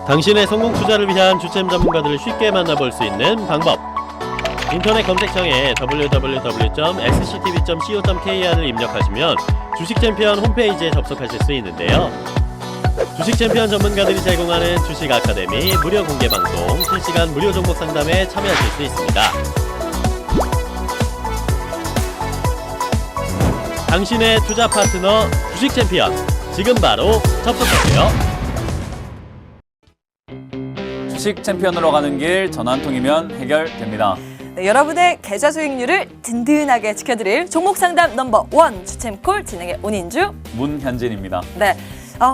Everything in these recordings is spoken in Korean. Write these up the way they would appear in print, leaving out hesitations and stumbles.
당신의 성공 투자를 위한 주템 전문가들을 쉽게 만나볼 수 있는 방법. 인터넷 검색창에 www.sctv.co.kr을 입력하시면 주식챔피언 홈페이지에 접속하실 수 있는데요. 주식챔피언 전문가들이 제공하는 주식 아카데미 무료 공개 방송, 실시간 무료 종목 상담에 참여하실 수 있습니다. 당신의 투자 파트너 주식챔피언, 지금 바로 접속하세요. 주식 챔피언으로 가는 길, 전화 한 통이면 해결됩니다. 네, 여러분의 계좌 수익률을 든든하게 지켜드릴 종목 상담 넘버 1 주챔콜 진행의 온인주 문현진입니다. 네.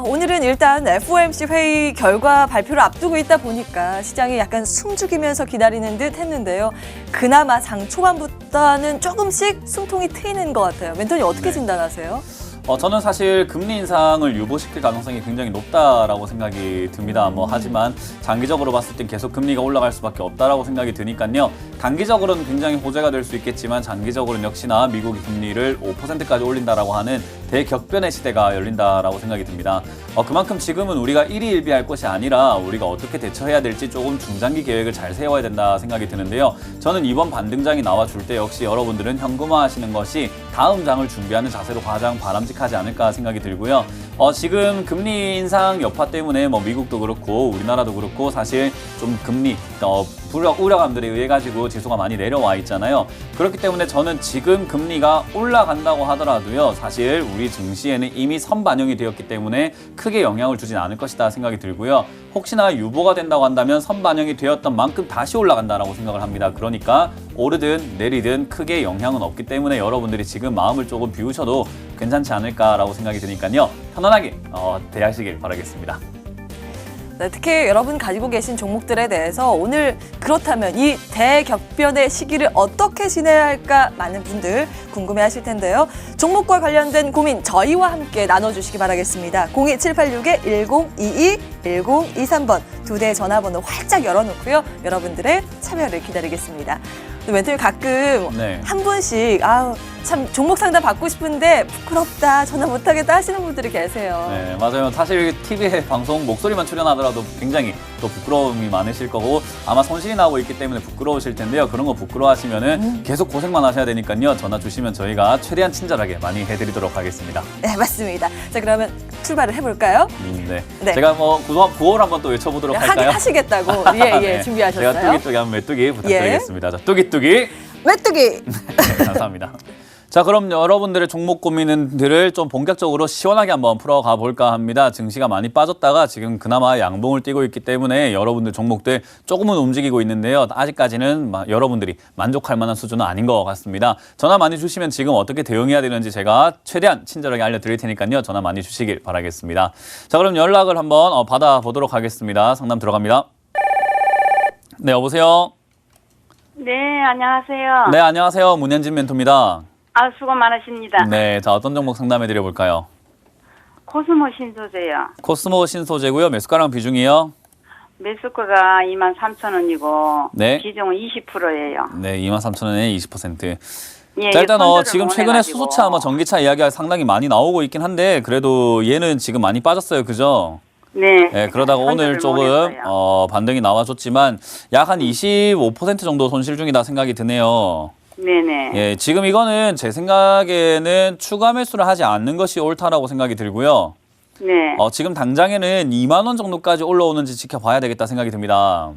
오늘은 일단 FOMC 회의 결과 발표를 앞두고 있다 보니까 시장이 약간 숨죽이면서 기다리는 듯 했는데요. 그나마 장 초반부터는 조금씩 숨통이 트이는 것 같아요. 멘토님 어떻게 진단하세요? 저는 사실 금리 인상을 유보시킬 가능성이 굉장히 높다라고 생각이 듭니다. 하지만 장기적으로 봤을 땐 계속 금리가 올라갈 수밖에 없다라고 생각이 드니까요. 단기적으로는 굉장히 호재가 될 수 있겠지만 장기적으로는 역시나 미국이 금리를 5%까지 올린다라고 하는 대격변의 시대가 열린다라고 생각이 듭니다. 그만큼 지금은 우리가 일희일비할 것이 아니라 우리가 어떻게 대처해야 될지 조금 중장기 계획을 잘 세워야 된다 생각이 드는데요. 저는 이번 반등장이 나와줄 때 역시 여러분들은 현금화하시는 것이 다음 장을 준비하는 자세로 가장 바람직하지 않을까 생각이 들고요. 지금 금리 인상 여파 때문에 미국도 그렇고 우리나라도 그렇고 사실 좀 금리 우려감들에 의해 가지고 지수가 많이 내려와 있잖아요. 그렇기 때문에 저는 지금 금리가 올라간다고 하더라도요. 사실 우리 증시에는 이미 선반영이 되었기 때문에 크게 영향을 주진 않을 것이다 생각이 들고요. 혹시나 유보가 된다고 한다면 선반영이 되었던 만큼 다시 올라간다라고 생각을 합니다. 그러니까 오르든 내리든 크게 영향은 없기 때문에 여러분들이 지금 마음을 조금 비우셔도 괜찮지 않을까라고 생각이 드니까요. 편안하게 대하시길 바라겠습니다. 네, 특히 여러분 가지고 계신 종목들에 대해서 오늘 그렇다면 이 대격변의 시기를 어떻게 지내야 할까 많은 분들 궁금해하실 텐데요. 종목과 관련된 고민 저희와 함께 나눠주시기 바라겠습니다. 02786-1022, 1023번 두 대의 전화번호 활짝 열어놓고요. 여러분들의 참여를 기다리겠습니다. 멘토님 가끔 한 분씩 참 종목 상담 받고 싶은데 부끄럽다, 전화 못하겠다 하시는 분들이 계세요. 네, 맞아요. 사실 TV에 방송 목소리만 출연하더라도 굉장히 또 부끄러움이 많으실 거고 아마 손실이 나고 있기 때문에 부끄러우실 텐데요. 그런 거 부끄러워하시면은 계속 고생만 하셔야 되니까요. 전화 주시면 저희가 최대한 친절하게 많이 해드리도록 하겠습니다. 네, 맞습니다. 자, 그러면 출발을 해볼까요? 네. 네. 제가 구호를 한번 또 외쳐보도록 할까요? 하시겠다고 네. 준비하셨어요. 제가 뚜기뚜기 하면 메뚜기 부탁드리겠습니다. 자, 뚜기뚜기. 메뚜기. 네, 감사합니다. 자, 그럼 여러분들의 종목 고민들을 좀 본격적으로 시원하게 한번 풀어가 볼까 합니다. 증시가 많이 빠졌다가 지금 그나마 양봉을 띄고 있기 때문에 여러분들 종목들 조금은 움직이고 있는데요. 아직까지는 여러분들이 만족할 만한 수준은 아닌 것 같습니다. 전화 많이 주시면 지금 어떻게 대응해야 되는지 제가 최대한 친절하게 알려드릴 테니까요. 전화 많이 주시길 바라겠습니다. 자, 그럼 연락을 한번 받아보도록 하겠습니다. 상담 들어갑니다. 네, 여보세요? 네, 안녕하세요. 네, 안녕하세요. 문현진 멘토입니다. 수고 많으십니다. 네, 자 어떤 종목 상담해 드려볼까요? 코스모 신소재요. 코스모 신소재고요. 매수가랑 비중이요? 매수가가 23,000원이고 네. 비중은 20%예요. 네, 23,000원에 20%. 예, 자, 일단 펀드를 지금 최근에 원해가지고. 수소차, 전기차 이야기가 상당히 많이 나오고 있긴 한데 그래도 얘는 지금 많이 빠졌어요, 그죠? 네. 네, 그러다가 오늘 조금 반등이 나와줬지만 약 한 25% 정도 손실 중이다 생각이 드네요. 네네. 예, 지금 이거는 제 생각에는 추가 매수를 하지 않는 것이 옳다라고 생각이 들고요. 네. 지금 당장에는 2만 원 정도까지 올라오는지 지켜봐야 되겠다 생각이 듭니다.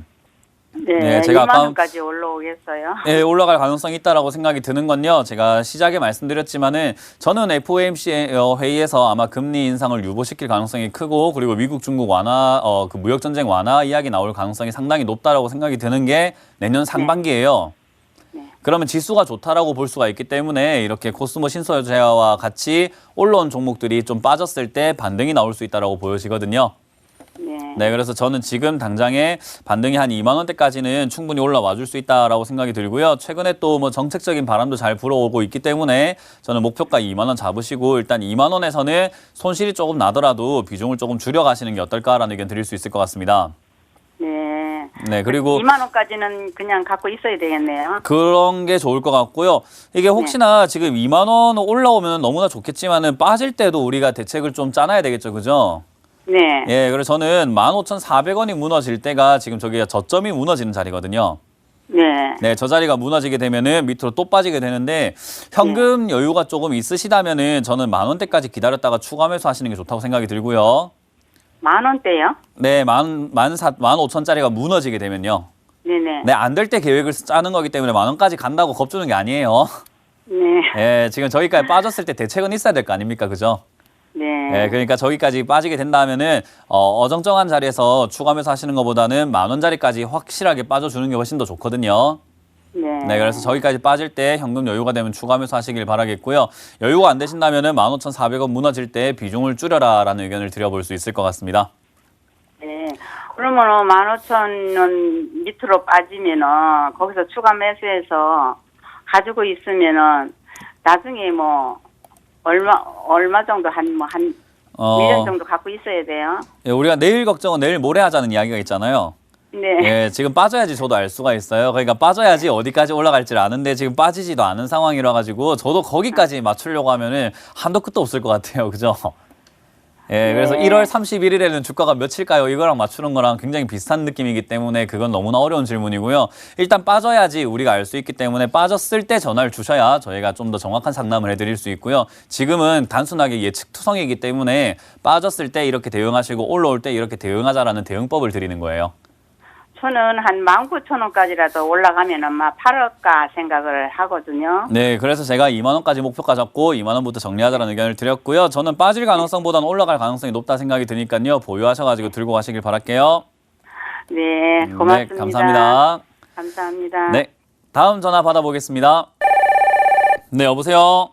네, 제가 2만 원까지 올라오겠어요. 네, 올라갈 가능성이 있다라고 생각이 드는 건요. 제가 시작에 말씀드렸지만은 저는 FOMC 회의에서 아마 금리 인상을 유보시킬 가능성이 크고 그리고 미국 중국 완화 그 무역 전쟁 완화 이야기 나올 가능성이 상당히 높다라고 생각이 드는 게 내년 상반기예요. 그러면 지수가 좋다라고 볼 수가 있기 때문에 이렇게 코스모 신소재와 같이 올라온 종목들이 좀 빠졌을 때 반등이 나올 수 있다라고 보여지거든요. 네, 그래서 저는 지금 당장에 반등이 한 2만 원대까지는 충분히 올라와 줄 수 있다라고 생각이 들고요. 최근에 또 정책적인 바람도 잘 불어오고 있기 때문에 저는 목표가 2만 원 잡으시고 일단 2만 원에서는 손실이 조금 나더라도 비중을 조금 줄여가시는 게 어떨까라는 의견 드릴 수 있을 것 같습니다. 네, 그리고 2만 원까지는 그냥 갖고 있어야 되겠네요. 그런 게 좋을 것 같고요. 이게 혹시나 지금 2만 원 올라오면 너무나 좋겠지만은 빠질 때도 우리가 대책을 좀 짜놔야 되겠죠, 그죠? 네. 예, 그래서 저는 15,400원이 무너질 때가 지금 저기가 저점이 무너지는 자리거든요. 네. 네, 저 자리가 무너지게 되면은 밑으로 또 빠지게 되는데 현금 여유가 조금 있으시다면은 저는 10,000원대까지 기다렸다가 추가 매수하시는 게 좋다고 생각이 들고요. 10,000원대요? 네, 15,000짜리가 무너지게 되면요. 네네. 네, 안 될 때 계획을 짜는 거기 때문에 10,000원까지 간다고 겁주는 게 아니에요. 네. 예, 지금 저기까지 빠졌을 때 대책은 있어야 될 거 아닙니까? 그죠? 네. 예, 그러니까 저기까지 빠지게 된다면은 어정쩡한 자리에서 추가 매수하시는 것보다는 10,000원짜리까지 확실하게 빠져주는 게 훨씬 더 좋거든요. 네. 네, 그래서 저기까지 빠질 때 현금 여유가 되면 추가 매수하시길 바라겠고요. 여유가 안 되신다면은 15,400원 무너질 때 비중을 줄여라라는 의견을 드려볼 수 있을 것 같습니다. 네. 그러면은 15,000원 밑으로 빠지면은 거기서 추가 매수해서 가지고 있으면은 나중에 뭐 얼마 정도 한 1년 정도 갖고 있어야 돼요. 예, 우리가 내일 걱정은 내일 모레 하자는 이야기가 있잖아요. 네. 예, 지금 빠져야지 저도 알 수가 있어요. 그러니까 빠져야지 어디까지 올라갈지를 아는데 지금 빠지지도 않은 상황이라 가지고 저도 거기까지 맞추려고 하면은 한도 끝도 없을 것 같아요. 그죠? 예, 그래서 1월 31일에는 주가가 며칠까요? 이거랑 맞추는 거랑 굉장히 비슷한 느낌이기 때문에 그건 너무나 어려운 질문이고요. 일단 빠져야지 우리가 알 수 있기 때문에 빠졌을 때 전화를 주셔야 저희가 좀 더 정확한 상담을 해드릴 수 있고요. 지금은 단순하게 예측투성이기 때문에 빠졌을 때 이렇게 대응하시고 올라올 때 이렇게 대응하자라는 대응법을 드리는 거예요. 저는 한 19,000원까지라도 올라가면은 막 팔을까 생각을 하거든요. 네, 그래서 제가 2만 원까지 목표가 잡고 2만 원부터 정리하자라는 의견을 드렸고요. 저는 빠질 가능성보다는 올라갈 가능성이 높다 생각이 드니까요. 보유하셔가지고 들고 가시길 바랄게요. 네, 고맙습니다. 네, 감사합니다. 감사합니다. 네, 다음 전화 받아보겠습니다. 네, 여보세요.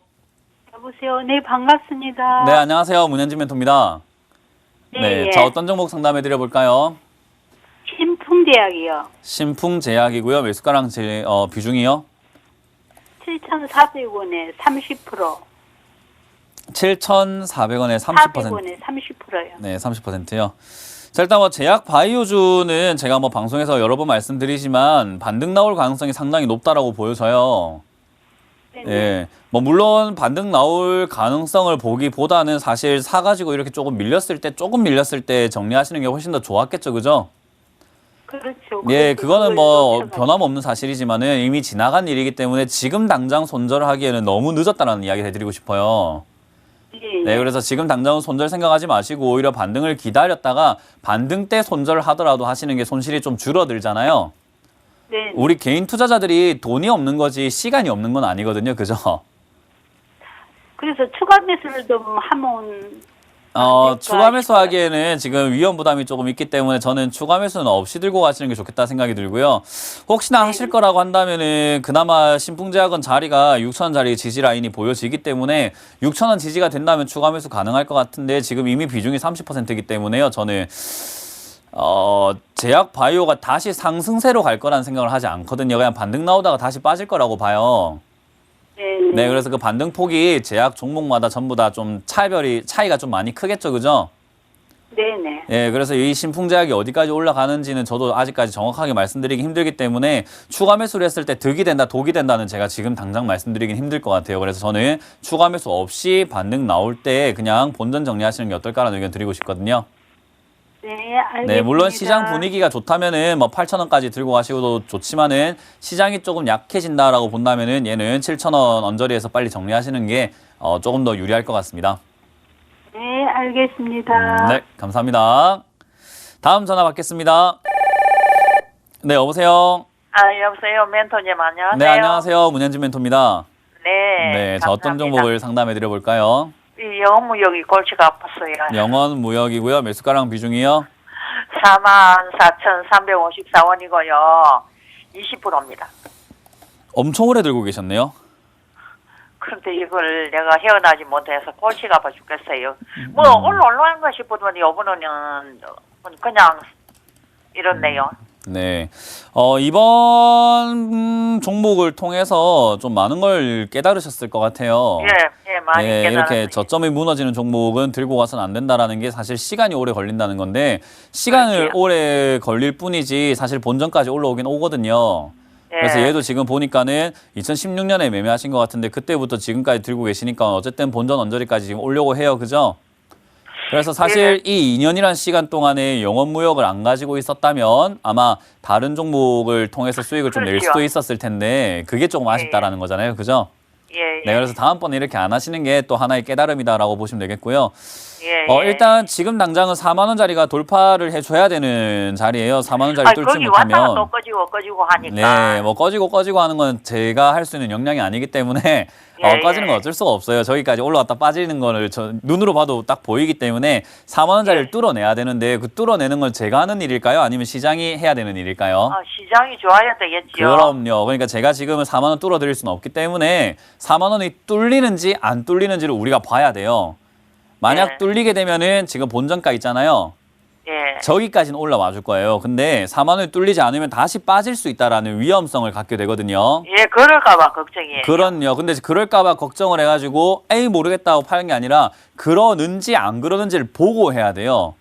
여보세요. 네, 반갑습니다. 네, 안녕하세요. 문현진 멘토입니다. 네, 예. 자 어떤 종목 상담해 드려볼까요? 신풍제약이요. 신풍제약이고요. 매수가랑 비중이요? 7,400원에 30%. 7,400원에 30%. 400원에 30%요. 네, 30%요. 자, 일단 뭐 제약 바이오주는 제가 뭐 방송에서 여러 번 말씀드리지만 반등 나올 가능성이 상당히 높다라고 보여져요. 네네. 예. 뭐 물론 반등 나올 가능성을 보기보다는 사실 사가지고 이렇게 조금 밀렸을 때 정리하시는 게 훨씬 더 좋았겠죠, 그죠? 그렇죠. 예, 그렇죠. 그거는 그걸 뭐 놓쳐가지고. 변함없는 사실이지만은 이미 지나간 일이기 때문에 지금 당장 손절을 하기에는 너무 늦었다라는 이야기 해드리고 싶어요. 예, 네, 그래서 지금 당장은 손절 생각하지 마시고 오히려 반등을 기다렸다가 반등 때 손절을 하더라도 하시는 게 손실이 좀 줄어들잖아요. 네. 우리 개인 투자자들이 돈이 없는 거지 시간이 없는 건 아니거든요, 그죠? 그래서 추가 매수를 좀 하면 추가 매수하기에는 지금 위험 부담이 조금 있기 때문에 저는 추가 매수는 없이 들고 가시는 게 좋겠다 생각이 들고요. 혹시나 하실 거라고 한다면은 그나마 신풍제약은 자리가 6,000원 자리 지지 라인이 보여지기 때문에 6,000원 지지가 된다면 추가 매수 가능할 것 같은데 지금 이미 비중이 30%이기 때문에요. 저는 제약 바이오가 다시 상승세로 갈 거라는 생각을 하지 않거든요. 그냥 반등 나오다가 다시 빠질 거라고 봐요. 네, 그래서 그 반등 폭이 제약 종목마다 전부 다 좀 차이가 좀 많이 크겠죠, 그죠? 네네. 예, 그래서 이 신풍제약이 어디까지 올라가는지는 저도 아직까지 정확하게 말씀드리기 힘들기 때문에 추가 매수를 했을 때 득이 된다, 독이 된다는 제가 지금 당장 말씀드리긴 힘들 것 같아요. 그래서 저는 추가 매수 없이 반등 나올 때 그냥 본전 정리하시는 게 어떨까라는 의견 드리고 싶거든요. 네, 알겠습니다. 네, 물론 시장 분위기가 좋다면은 뭐 8,000원까지 들고 가시고도 좋지만은 시장이 조금 약해진다라고 본다면은 얘는 7,000원 언저리에서 빨리 정리하시는 게 조금 더 유리할 것 같습니다. 네, 알겠습니다. 네, 감사합니다. 다음 전화 받겠습니다. 네, 여보세요. 여보세요. 멘토님 안녕하세요. 네, 안녕하세요. 문현진 멘토입니다. 네. 네, 자 어떤 감사합니다. 종목을 상담해 드려볼까요? 이 영무역이 골치가 아팠어요. 영원 무역이고요. 매수가랑 비중이요? 44,354원이고요. 20%입니다. 엄청 오래 들고 계셨네요. 그런데 이걸 내가 헤어나지 못해서 골치가 아파 죽겠어요. 뭐 올라오는가 싶더니 이번에는 그냥 이렇네요. 네. 이번 종목을 통해서 좀 많은 걸 깨달으셨을 것 같아요. 예, 많이 네, 깨달았어요. 이렇게 저점이 무너지는 종목은 들고 가서는 안 된다라는 게 사실 시간이 오래 걸린다는 건데 시간을 그렇지요. 오래 걸릴 뿐이지 사실 본전까지 올라오긴 오거든요. 예. 그래서 얘도 지금 보니까는 2016년에 매매하신 것 같은데 그때부터 지금까지 들고 계시니까 어쨌든 본전 언저리까지 지금 오려고 해요. 그죠? 그래서 사실 이 2년이란 시간 동안에 영업무역을 안 가지고 있었다면 아마 다른 종목을 통해서 수익을 좀 낼 그렇죠. 수도 있었을 텐데 그게 조금 아쉽다라는 거잖아요. 그죠? 예, 예. 네, 그래서 다음번에 이렇게 안 하시는 게 또 하나의 깨달음이다라고 보시면 되겠고요. 예, 예. 일단 지금 당장은 4만 원짜리가 돌파를 해줘야 되는 자리예요. 4만 원짜리 아니, 뚫지 거기 왔다가 또 못하면. 꺼지고 하니까. 네, 뭐 꺼지고 하는 건 제가 할 수 있는 역량이 아니기 때문에 예, 꺼지는 건 예. 어쩔 수가 없어요. 저기까지 올라왔다 빠지는 거를 눈으로 봐도 딱 보이기 때문에 4만 원짜리를 예. 뚫어내야 되는데 그 뚫어내는 건 제가 하는 일일까요? 아니면 시장이 해야 되는 일일까요? 시장이 좋아야 되겠죠. 그럼요. 그러니까 제가 지금은 4만 원 뚫어드릴 수는 없기 때문에 4만 원이 뚫리는지 안 뚫리는지를 우리가 봐야 돼요. 만약 예. 뚫리게 되면은 지금 본전가 있잖아요. 예. 저기까지는 올라와 줄 거예요. 근데 4만 원이 뚫리지 않으면 다시 빠질 수 있다라는 위험성을 갖게 되거든요. 예, 그럴까봐 걱정이에요. 그럼요. 근데 그럴까봐 걱정을 해가지고 에이 모르겠다고 파는 게 아니라 그러는지 안 그러는지를 보고 해야 돼요.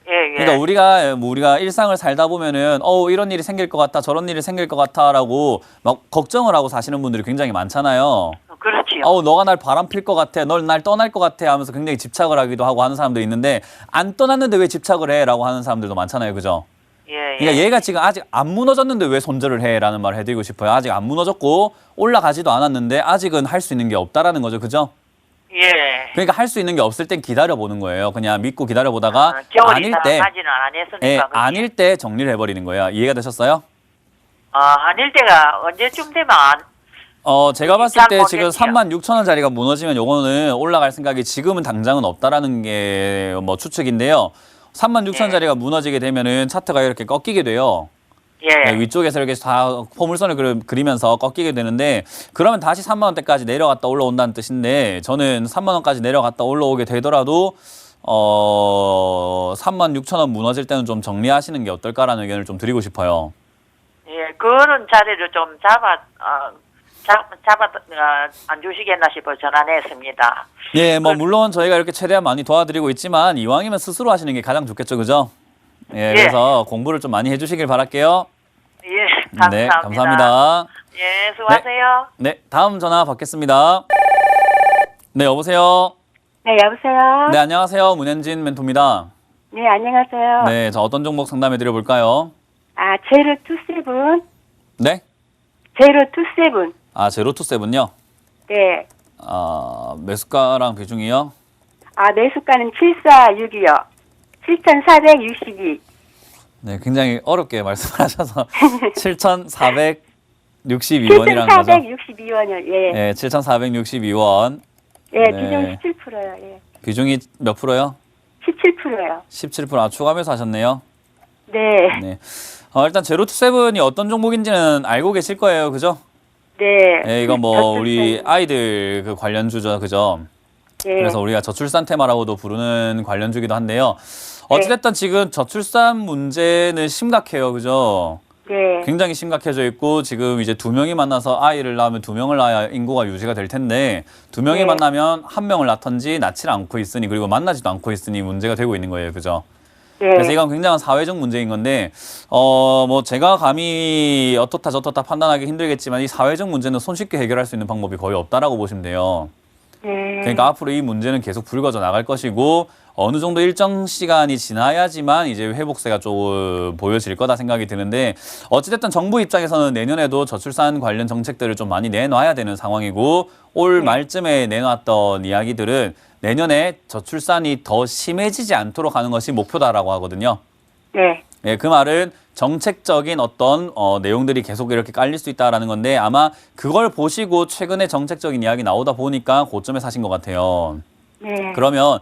예, 예. 그러니까 우리가 일상을 살다 보면은 이런 일이 생길 것 같아 저런 일이 생길 것 같아라고 막 걱정을 하고 사시는 분들이 굉장히 많잖아요. 그렇지요. 너가 날 바람 필 것 같아, 널 날 떠날 것 같아 하면서 굉장히 집착을 하기도 하고 하는 사람도 있는데 안 떠났는데 왜 집착을 해라고 하는 사람들도 많잖아요, 그죠? 예, 예. 그러니까 얘가 지금 아직 안 무너졌는데 왜 손절을 해라는 말을 해드리고 싶어요. 아직 안 무너졌고 올라가지도 않았는데 아직은 할 수 있는 게 없다라는 거죠, 그죠? 예. 그러니까 할 수 있는 게 없을 땐 기다려보는 거예요. 그냥 믿고 기다려보다가 겨울이 아닐 다 때, 가지는 안 했으니까. 예, 그게. 아닐 때 정리를 해버리는 거예요. 이해가 되셨어요? 아닐 때가 언제쯤 되면 제가 봤을 잘 때 지금 모르겠지요. 36,000원짜리가 무너지면 요거는 올라갈 생각이 지금은 당장은 없다라는 게 뭐 추측인데요. 36,000원짜리가 무너지게 되면은 차트가 이렇게 꺾이게 돼요. 예. 네, 위쪽에서 이렇게 다 포물선을 그리면서 꺾이게 되는데 그러면 다시 3만 원대까지 내려갔다 올라온다는 뜻인데 저는 3만 원까지 내려갔다 올라오게 되더라도 36,000원 무너질 때는 좀 정리하시는 게 어떨까라는 의견을 좀 드리고 싶어요. 예, 그런 자리를 좀 안 주시겠나 싶어 전화했습니다. 예, 뭐 물론 저희가 이렇게 최대한 많이 도와드리고 있지만 이왕이면 스스로 하시는 게 가장 좋겠죠, 그죠? 예, 그래서 공부를 좀 많이 해주시길 바랄게요. 예, 감사합니다. 네, 감사합니다. 예, 수고하세요. 네, 다음 전화 받겠습니다. 네, 여보세요. 네, 여보세요? 네, 안녕하세요. 문현진 멘토입니다. 네, 안녕하세요. 네, 자 어떤 종목 상담해 드려볼까요? 제로27. 네? 제로27. 제로2세븐요? 네. 매수가랑 비중이요? 매수가는 7462요. 7462. 네, 굉장히 어렵게 말씀하셔서 7,462원이라는 거죠? 7462원이요. 예. 네, 7,462원. 예, 네. 비중 17%요. 예. 비중이 몇 프로요? 17%요. 17%. 추가 매수하셨네요. 네. 네. 일단 제로2세븐이 어떤 종목인지는 알고 계실 거예요, 그죠? 네. 네, 이건 뭐 우리 아이들 그 관련주죠, 그죠? 예. 그래서 우리가 저출산 테마라고도 부르는 관련주기도 한데요. 어찌됐든 지금 저출산 문제는 심각해요, 그죠? 네. 굉장히 심각해져 있고 지금 이제 2명이 만나서 아이를 낳으면 2명을 낳아야 인구가 유지가 될 텐데 2명이 네. 만나면 1명을 낳던지 낳지를 않고 있으니 그리고 만나지도 않고 있으니 문제가 되고 있는 거예요, 그죠? 네. 그래서 이건 굉장한 사회적 문제인 건데 뭐 제가 감히 어떻다 저떻다 판단하기 힘들겠지만 이 사회적 문제는 손쉽게 해결할 수 있는 방법이 거의 없다라고 보시면 돼요. 네. 그러니까 앞으로 이 문제는 계속 불거져 나갈 것이고 어느 정도 일정 시간이 지나야지만 이제 회복세가 조금 보여질 거다 생각이 드는데 어찌됐든 정부 입장에서는 내년에도 저출산 관련 정책들을 좀 많이 내놔야 되는 상황이고 올 말쯤에 내놨던 이야기들은 내년에 저출산이 더 심해지지 않도록 하는 것이 목표다라고 하거든요. 네. 예, 그 말은 정책적인 어떤 내용들이 계속 이렇게 깔릴 수 있다라는 건데 아마 그걸 보시고 최근에 정책적인 이야기 나오다 보니까 고점에 사신 것 같아요. 네. 그러면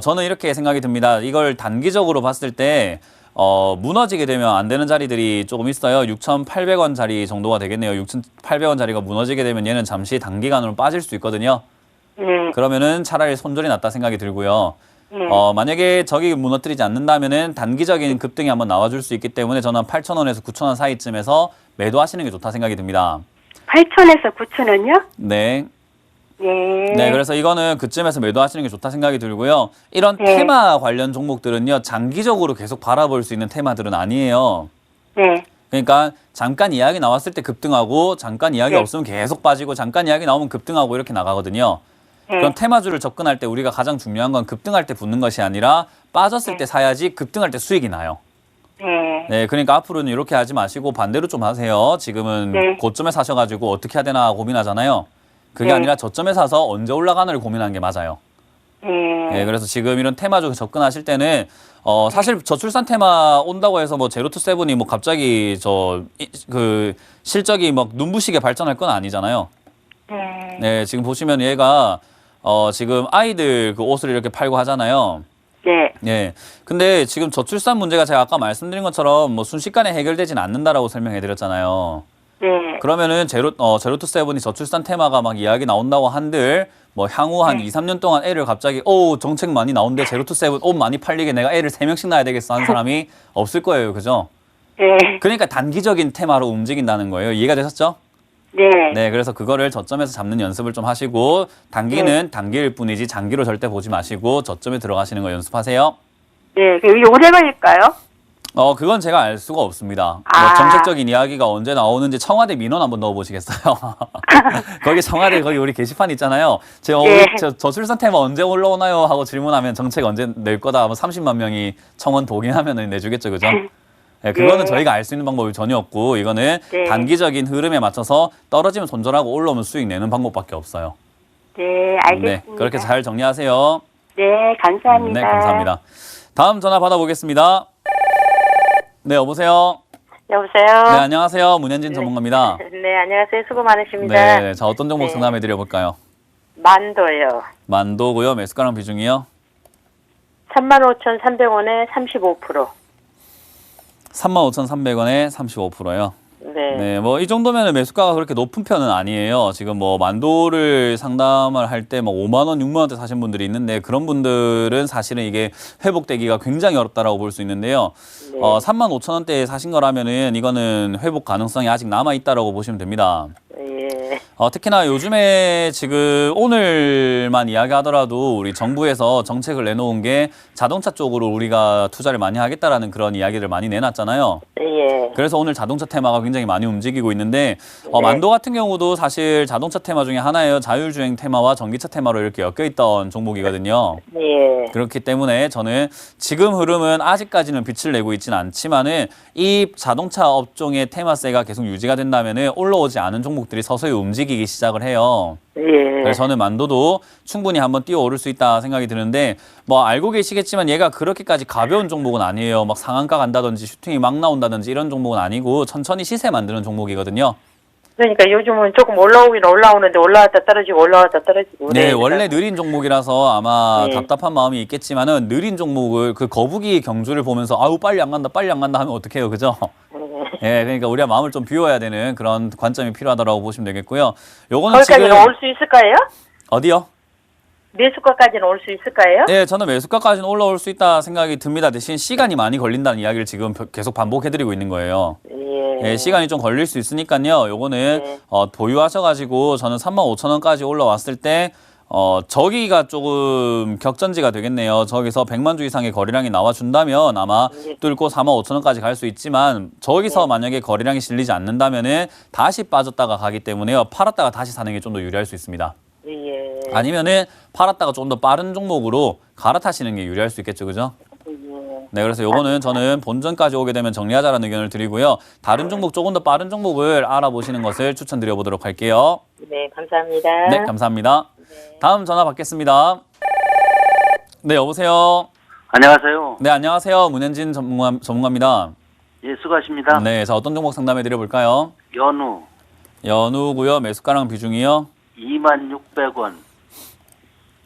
저는 이렇게 생각이 듭니다. 이걸 단기적으로 봤을 때 무너지게 되면 안 되는 자리들이 조금 있어요. 6,800원짜리 정도가 되겠네요. 6,800원짜리가 무너지게 되면 얘는 잠시 단기간으로 빠질 수 있거든요. 네. 그러면은 차라리 손절이 낫다 생각이 들고요. 네. 만약에 저기 무너뜨리지 않는다면은 단기적인 급등이 한번 나와줄 수 있기 때문에 저는 8,000원에서 9,000원 사이쯤에서 매도하시는 게 좋다 생각이 듭니다. 8,000에서 9,000원요? 네. 네. 네, 그래서 이거는 그쯤에서 매도하시는 게 좋다 생각이 들고요. 이런 네. 테마 관련 종목들은요, 장기적으로 계속 바라볼 수 있는 테마들은 아니에요. 네. 그러니까 잠깐 이야기 나왔을 때 급등하고 잠깐 이야기 네. 없으면 계속 빠지고 잠깐 이야기 나오면 급등하고 이렇게 나가거든요. 그럼 테마주를 접근할 때 우리가 가장 중요한 건 급등할 때 붙는 것이 아니라 빠졌을 때 사야지 급등할 때 수익이 나요. 네. 네, 그러니까 앞으로는 이렇게 하지 마시고 반대로 좀 하세요. 지금은 네. 고점에 사셔가지고 어떻게 해야 되나 고민하잖아요. 그게 네. 아니라 저점에 사서 언제 올라가는를 고민하는 게 맞아요. 네. 네, 그래서 지금 이런 테마주 접근하실 때는 사실 저출산 테마 온다고 해서 뭐 제로 투 세븐이 뭐 갑자기 그 실적이 막 눈부시게 발전할 건 아니잖아요. 네. 네, 지금 보시면 얘가 지금 아이들 그 옷을 이렇게 팔고 하잖아요. 네. 예. 근데 지금 저출산 문제가 제가 아까 말씀드린 것처럼 뭐 순식간에 해결되진 않는다라고 설명해 드렸잖아요. 네. 그러면은 제로 투 세븐이 저출산 테마가 막 이야기 나온다고 한들 뭐 향후 한 2, 3년 동안 애를 갑자기 정책 많이 나온대 제로 투 세븐 옷 많이 팔리게 내가 애를 3명씩 낳아야 되겠어 하는 사람이 없을 거예요. 그죠? 네. 그러니까 단기적인 테마로 움직인다는 거예요. 이해가 되셨죠? 네. 네, 그래서 그거를 저점에서 잡는 연습을 좀 하시고 단기는 단기일 뿐이지 장기로 절대 보지 마시고 저점에 들어가시는 거 연습하세요. 네. 이게 오래 걸릴까요? 그건 제가 알 수가 없습니다. 뭐 아. 정책적인 이야기가 언제 나오는지 청와대 민원 한번 넣어보시겠어요? 거기 청와대 거기 우리 게시판 있잖아요. 제가 네. 저출산 테마 언제 올라오나요? 하고 질문하면 정책 언제 낼 거다. 뭐 30만 명이 청원 동의하면 내주겠죠, 그죠? 네, 그거는 네. 저희가 알 수 있는 방법이 전혀 없고 이거는 네. 단기적인 흐름에 맞춰서 떨어지면 손절하고 올라오면 수익 내는 방법밖에 없어요. 네. 알겠습니다. 네, 그렇게 잘 정리하세요. 네. 감사합니다. 네, 감사합니다. 다음 전화 받아보겠습니다. 네, 여보세요. 여보세요? 네, 안녕하세요. 문현진 전문가입니다. 네, 안녕하세요. 수고 많으십니다. 네, 자 어떤 종목 네. 상담해 드려볼까요? 만도요. 만도고요. 매수가랑 비중이요? 35,300원에 35%. 35,300원에 35%요. 네. 네, 뭐 이 정도면 매수가가 그렇게 높은 편은 아니에요. 지금 뭐 만도를 상담을 할 때 뭐 5만 원, 6만 원대 사신 분들이 있는데 그런 분들은 사실은 이게 회복되기가 굉장히 어렵다라고 볼 수 있는데요. 네. 35,000원대에 사신 거라면은 이거는 회복 가능성이 아직 남아 있다라고 보시면 됩니다. 예. 특히나 요즘에 지금 오늘만 이야기하더라도 우리 정부에서 정책을 내놓은 게 자동차 쪽으로 우리가 투자를 많이 하겠다라는 그런 이야기를 많이 내놨잖아요. 예. 그래서 오늘 자동차 테마가 굉장히 많이 움직이고 있는데 만도 같은 경우도 사실 자동차 테마 중에 하나예요. 자율주행 테마와 전기차 테마로 이렇게 엮여있던 종목이거든요. 예. 그렇기 때문에 저는 지금 흐름은 아직까지는 빛을 내고 있지는 않지만은 이 자동차 업종의 테마세가 계속 유지가 된다면은 올라오지 않은 종목들이 서서히 움직이기 시작을 해요. 예. 그래서 저는 만도도 충분히 한번 뛰어오를 수 있다 생각이 드는데 뭐 알고 계시겠지만 얘가 그렇게까지 가벼운 종목은 아니에요. 막 상한가 간다든지 슈팅이 막 나온다든지 이런 종목은 아니고 천천히 시세 만드는 종목이거든요. 그러니까 요즘은 조금 올라오긴 올라오는데 올라왔다 떨어지고 올라왔다 떨어지고. 네, 원래 느린 종목이라서 아마 네. 답답한 마음이 있겠지만은 느린 종목을 그 거북이 경주를 보면서 아우 빨리 안 간다 하면 어떡해요, 그죠? 예, 그러니까 우리가 마음을 좀 비워야 되는 그런 관점이 필요하다고 보시면 되겠고요. 요거는 거기까지는 지금 올 수 있을까요? 어디요? 매수가까지는 올 수 있을까요? 네, 저는 매수가까지는 올라올 수 있다 생각이 듭니다. 대신 시간이 많이 걸린다는 이야기를 지금 계속 반복해드리고 있는 거예요. 예. 예, 시간이 좀 걸릴 수 있으니까요. 요거는 네. 보유하셔가지고 저는 35,000원까지 올라왔을 때 저기가 조금 격전지가 되겠네요. 저기서 100만 주 이상의 거래량이 나와준다면 아마 네. 뚫고 45,000원까지 갈 수 있지만 저기서 만약에 거래량이 실리지 않는다면은 다시 빠졌다가 가기 때문에요. 팔았다가 다시 사는 게 좀 더 유리할 수 있습니다. 예. 아니면은 팔았다가 좀 더 빠른 종목으로 갈아타시는 게 유리할 수 있겠죠, 그죠? 네, 그래서 요거는 저는 본전까지 오게 되면 정리하자라는 의견을 드리고요. 다른 종목, 조금 더 빠른 종목을 알아보시는 것을 추천드려 보도록 할게요. 네, 감사합니다. 네, 감사합니다. 다음 전화 받겠습니다. 네, 여보세요. 안녕하세요. 네, 안녕하세요. 문현진 전문가입니다. 예, 수고하십니다. 네, 자 어떤 종목 상담해 드려 볼까요? 연우 연우고요. 매수가랑 비중이요. 26,600원.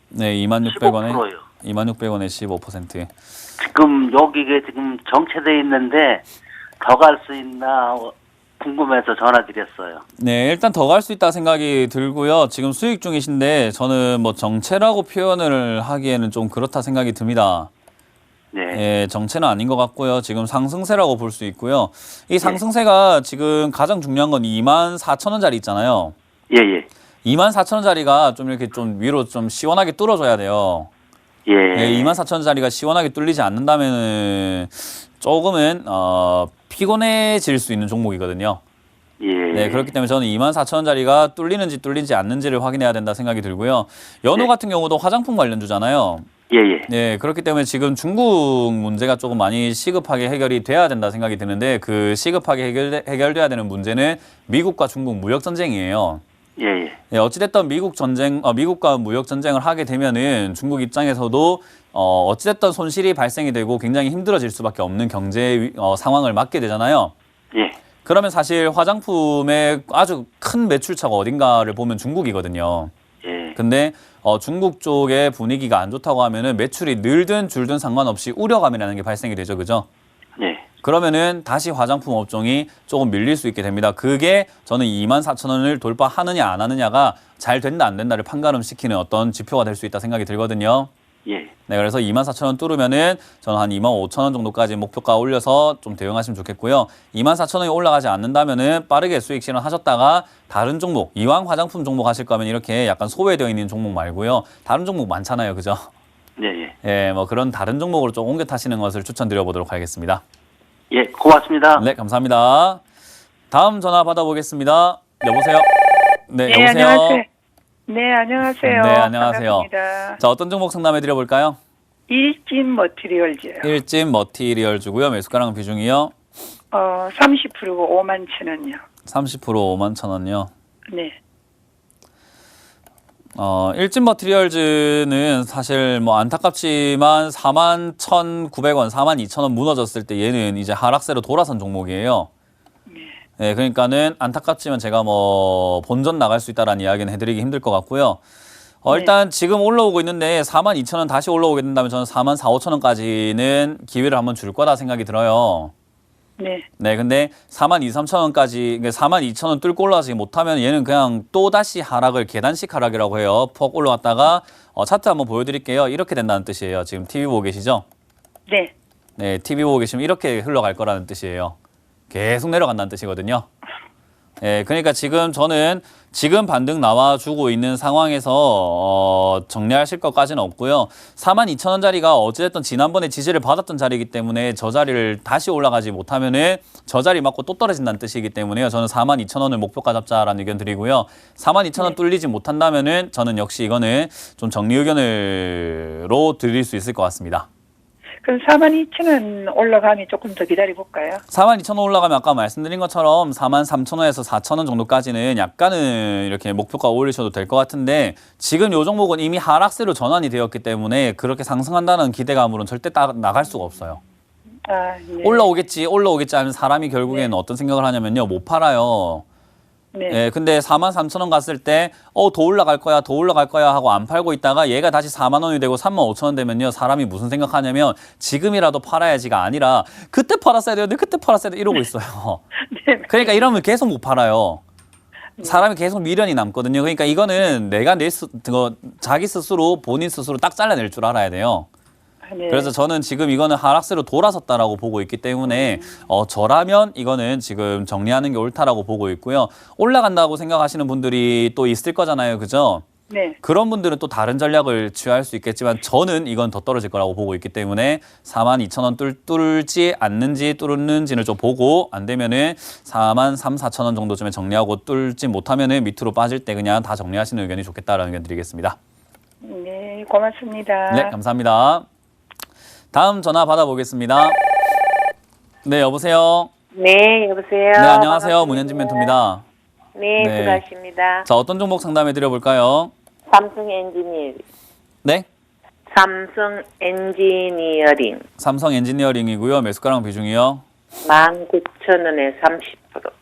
네, 26,600원에 15%요. 26,600원에 15%. 지금 여기가 지금 정체돼 있는데 더 갈 수 있나 궁금해서 전화드렸어요. 네, 일단 더 갈 수 있다 생각이 들고요. 지금 수익 중이신데 저는 뭐 정체라고 표현을 하기에는 좀 그렇다 생각이 듭니다. 네. 예, 정체는 아닌 것 같고요. 지금 상승세라고 볼 수 있고요. 이 상승세가 지금 가장 중요한 건 24,000원짜리 있잖아요. 예, 예. 24,000원짜리가 좀 이렇게 좀 위로 좀 시원하게 뚫어줘야 돼요. 예. 예, 24,000원짜리가 시원하게 뚫리지 않는다면은 조금은 피곤해질 수 있는 종목이거든요. 예. 네, 그렇기 때문에 저는 24,000원짜리가 뚫리는지 뚫리지 않는지를 확인해야 된다 생각이 들고요. 연호 네. 같은 경우도 화장품 관련주잖아요. 예, 예. 네, 그렇기 때문에 지금 중국 문제가 조금 많이 시급하게 해결이 돼야 된다 생각이 드는데 그 시급하게 해결돼야 되는 문제는 미국과 중국 무역 전쟁이에요. 예, 예. 네, 어찌됐든 미국과 무역 전쟁을 하게 되면은 중국 입장에서도 어찌됐든 손실이 발생이 되고 굉장히 힘들어질 수밖에 없는 경제 상황을 맞게 되잖아요. 예. 그러면 사실 화장품의 아주 큰 매출처가 어딘가를 보면 중국이거든요. 예. 근데 중국 쪽의 분위기가 안 좋다고 하면은 매출이 늘든 줄든 상관없이 우려감이라는 게 발생이 되죠, 그죠? 예. 그러면은 다시 화장품 업종이 조금 밀릴 수 있게 됩니다. 그게 저는 24,000원을 돌파하느냐 안 하느냐가 잘 된다 안 된다를 판가름시키는 어떤 지표가 될 수 있다 생각이 들거든요. 예. 네, 그래서 24,000원 뚫으면은 저는 한 25,000원 정도까지 목표가 올려서 좀 대응하시면 좋겠고요. 24,000원이 올라가지 않는다면은 빠르게 수익 실현하셨다가 다른 종목, 이왕 화장품 종목 하실 거면 이렇게 약간 소외되어 있는 종목 말고요. 다른 종목 많잖아요, 그죠? 예, 예. 예, 뭐 그런 다른 종목으로 좀 옮겨 타시는 것을 추천드려 보도록 하겠습니다. 예, 고맙습니다. 네, 감사합니다. 다음 전화 받아보겠습니다. 여보세요? 네, 여보세요? 안녕하세요. 네, 안녕하세요. 네, 안녕하세요. 반갑습니다. 자, 어떤 종목 상담해 드려볼까요? 일진 머티리얼즈요. 일진 머티리얼 주고요. 매수가랑 비중이요. 30%고 51,000원이요. 30% 51,000원요. 네. 일진 머티리얼즈는 사실 뭐 안타깝지만 41,900원, 42,000원 무너졌을 때 얘는 이제 하락세로 돌아선 종목이에요. 네, 그러니까는 안타깝지만 제가 뭐 본전 나갈 수 있다라는 이야기는 해드리기 힘들 것 같고요. 일단 지금 올라오고 있는데 42,000원 다시 올라오게 된다면 저는 44,000원까지는 기회를 한번 줄 거다 생각이 들어요. 네. 네, 근데 42,000원까지, 42,000원 뚫고 올라가지 못하면 얘는 그냥 또 다시 하락을 계단식 하락이라고 해요. 퍽 올라갔다가 차트 한번 보여드릴게요. 이렇게 된다는 뜻이에요. 지금 TV 보고 계시죠? 네. 네, TV 보고 계시면 이렇게 흘러갈 거라는 뜻이에요. 계속 내려간다는 뜻이거든요. 예, 그러니까 지금 저는 지금 반등 나와주고 있는 상황에서 정리하실 것까지는 없고요. 42,000원짜리가 어찌됐든 지난번에 지지를 받았던 자리이기 때문에 저 자리를 다시 올라가지 못하면은 저 자리 맞고 또 떨어진다는 뜻이기 때문에요. 저는 42,000원을 목표가 잡자라는 의견 드리고요. 42,000원 뚫리지 못한다면은 저는 역시 이거는 좀 정리 의견으로 드릴 수 있을 것 같습니다. 그럼 42,000원 올라가면 조금 더 기다려볼까요? 42,000원 올라가면 아까 말씀드린 것처럼 43,000원에서 4,000원 정도까지는 약간은 이렇게 목표가 올리셔도 될 것 같은데 지금 이 종목은 이미 하락세로 전환이 되었기 때문에 그렇게 상승한다는 기대감으로는 절대 나갈 수가 없어요. 네. 올라오겠지 하면 사람이 결국에는 어떤 생각을 하냐면요. 못 팔아요. 네. 예, 근데 43,000원 갔을 때 더 올라갈 거야 하고 안 팔고 있다가 얘가 다시 4만 원이 되고 35,000원 되면요. 사람이 무슨 생각하냐면 지금이라도 팔아야지가 아니라 그때 팔았어야 되는데 그때 팔았어야 돼 이러고 있어요. 네. 그러니까 이러면 계속 못 팔아요. 사람이 계속 미련이 남거든요. 그러니까 이거는 내가 자기 스스로 본인 스스로 딱 잘라낼 줄 알아야 돼요. 네. 그래서 저는 지금 이거는 하락세로 돌아섰다라고 보고 있기 때문에 저라면 이거는 지금 정리하는 게 옳다라고 보고 있고요. 올라간다고 생각하시는 분들이 또 있을 거잖아요. 그죠? 네. 그런 분들은 또 다른 전략을 취할 수 있겠지만 저는 이건 더 떨어질 거라고 보고 있기 때문에 42,000원 뚫지 않는지 뚫는지를 좀 보고 안 되면은 43,000-4,000원 정도쯤에 정리하고 뚫지 못하면은 밑으로 빠질 때 그냥 다 정리하시는 의견이 좋겠다라는 의견 드리겠습니다. 네, 고맙습니다. 네, 감사합니다. 다음 전화 받아보겠습니다. 네, 여보세요. 네, 여보세요. 네, 안녕하세요. 반갑습니다. 문현진 멘토입니다. 네, 네. 수고하십니다. 자, 어떤 종목 상담해 드려볼까요? 삼성 엔지니어링. 네? 삼성 엔지니어링. 삼성 엔지니어링이고요. 매수가랑 비중이요? 19,000원에 30%.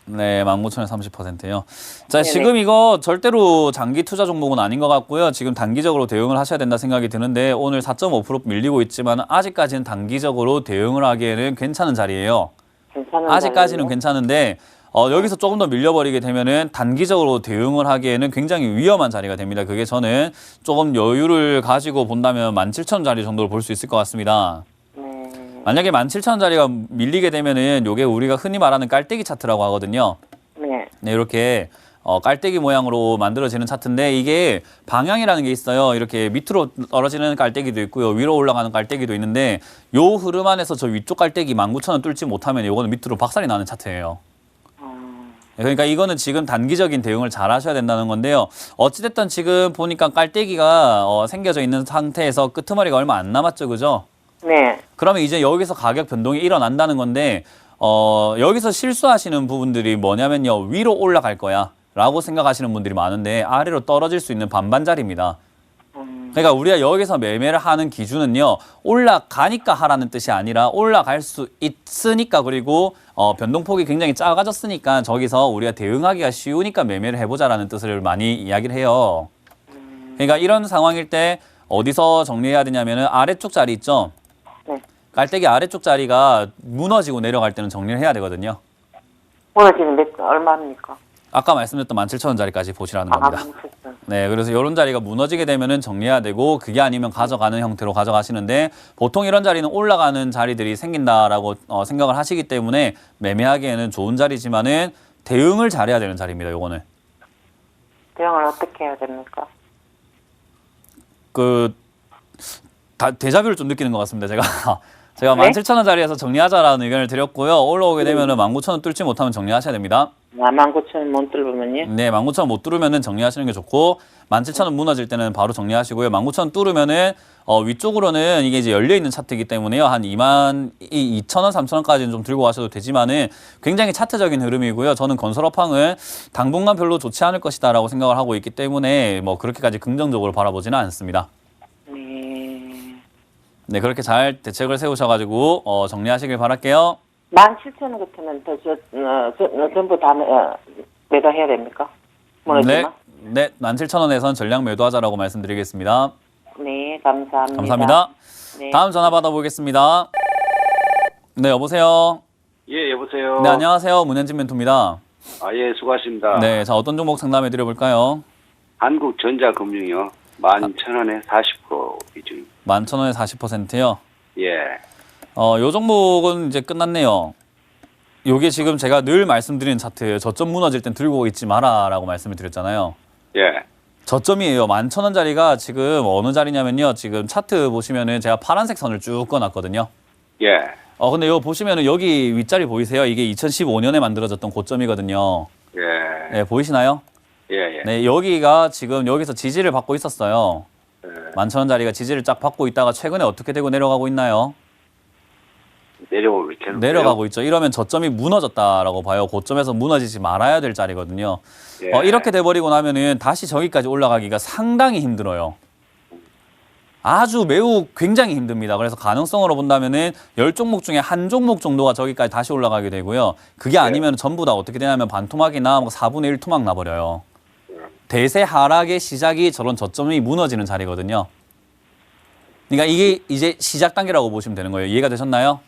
네, 19,000원 30%요. 자, 네네. 지금 이거 절대로 장기 투자 종목은 아닌 것 같고요. 지금 단기적으로 대응을 하셔야 된다 생각이 드는데 오늘 4.5% 밀리고 있지만 아직까지는 단기적으로 대응을 하기에는 괜찮은 자리예요. 괜찮은 아직까지는 자리예요? 괜찮은데 여기서 조금 더 밀려버리게 되면은 단기적으로 대응을 하기에는 굉장히 위험한 자리가 됩니다. 그게 저는 조금 여유를 가지고 본다면 17,000원 자리 정도를 볼 수 있을 것 같습니다. 만약에 17,000원 자리가 밀리게 되면은 요게 우리가 흔히 말하는 깔때기 차트라고 하거든요. 네. 네, 이렇게 깔때기 모양으로 만들어지는 차트인데 이게 방향이라는 게 있어요. 이렇게 밑으로 떨어지는 깔때기도 있고요. 위로 올라가는 깔때기도 있는데 요 흐름 안에서 저 위쪽 깔때기 19,000원 뚫지 못하면 이거는 밑으로 박살이 나는 차트예요. 그러니까 이거는 지금 단기적인 대응을 잘 하셔야 된다는 건데요. 어찌됐든 지금 보니까 깔때기가 생겨져 있는 상태에서 끄트머리가 얼마 안 남았죠, 그죠? 네. 그러면 이제 여기서 가격 변동이 일어난다는 건데 여기서 실수하시는 부분들이 뭐냐면요. 위로 올라갈 거야 라고 생각하시는 분들이 많은데 아래로 떨어질 수 있는 반반짜리입니다. 그러니까 우리가 여기서 매매를 하는 기준은요. 올라가니까 하라는 뜻이 아니라 올라갈 수 있으니까 그리고 변동폭이 굉장히 작아졌으니까 저기서 우리가 대응하기가 쉬우니까 매매를 해보자라는 뜻을 많이 이야기를 해요. 그러니까 이런 상황일 때 어디서 정리해야 되냐면은 아래쪽 자리 있죠? 네. 깔때기 아래쪽 자리가 무너지고 내려갈 때는 정리를 해야 되거든요. 오늘 지금 얼마입니까? 아까 말씀드렸던 17,000원 자리까지 보시라는 겁니다. 네, 그래서 이런 자리가 무너지게 되면은 정리해야 되고 그게 아니면 가져가는 형태로 가져가시는데 보통 이런 자리는 올라가는 자리들이 생긴다라고 생각을 하시기 때문에 매매하기에는 좋은 자리지만은 대응을 잘해야 되는 자리입니다. 요거는 대응을 어떻게 해야 됩니까? 데자뷰를 좀 느끼는 것 같습니다. 제가 네? 17,000원 자리에서 정리하자라는 의견을 드렸고요. 올라오게 되면은 19,000원 뚫지 못하면 정리하셔야 됩니다. 49,000원 못 뚫으면요? 네, 19,000원 못 뚫으면은 정리하시는 게 좋고 17,000원 무너질 때는 바로 정리하시고요. 19,000원 뚫으면은 위쪽으로는 이게 이제 열려 있는 차트이기 때문에요. 한 22,000원, 3,000원까지는 좀 들고 가셔도 되지만은 굉장히 차트적인 흐름이고요. 저는 건설업황은 당분간 별로 좋지 않을 것이다라고 생각을 하고 있기 때문에 뭐 그렇게까지 긍정적으로 바라보지는 않습니다. 네, 그렇게 잘 대책을 세우셔가지고 정리하시길 바랄게요. 17,000원 같으면 전부 다 매도해야 됩니까? 무너지나? 네, 17,000원에선 전량 매도하자라고 말씀드리겠습니다. 네, 감사합니다. 감사합니다. 네. 다음 전화 받아보겠습니다. 네, 여보세요. 예, 여보세요. 네, 안녕하세요. 문현진 멘토입니다. 예, 수고하십니다. 네, 자 어떤 종목 상담해 드려볼까요? 한국전자금융이요. 11,000원에 40% 비중. 11,000원에 40%요. 예. 요 종목은 이제 끝났네요. 요게 지금 제가 늘 말씀드리는 차트예요. 저점 무너질 땐 들고 있지 마라라고 말씀을 드렸잖아요. 예. 저점이에요. 11,000원짜리가 지금 어느 자리냐면요. 지금 차트 보시면은 제가 파란색 선을 쭉 꺼놨거든요. 예. 근데 이거 보시면은 여기 윗자리 보이세요? 이게 2015년에 만들어졌던 고점이거든요. 예. 네, 보이시나요? 예, 예. 네, 여기가 지금 여기서 지지를 받고 있었어요. 예. 11,000원짜리가 지지를 쫙 받고 있다가 최근에 어떻게 되고 내려가고 있나요? 내려오고 계속 내려가고 있죠. 이러면 저점이 무너졌다라고 봐요. 고점에서 무너지지 말아야 될 자리거든요. 예. 이렇게 돼버리고 나면은 다시 저기까지 올라가기가 상당히 힘들어요. 아주 매우 굉장히 힘듭니다. 그래서 가능성으로 본다면은 10종목 중에 한 종목 정도가 저기까지 다시 올라가게 되고요. 그게 아니면 전부 다 어떻게 되냐면 반토막이나 뭐 4분의 1 토막 나버려요. 대세 하락의 시작이 저런 저점이 무너지는 자리거든요. 그러니까 이게 이제 시작 단계라고 보시면 되는 거예요. 이해가 되셨나요?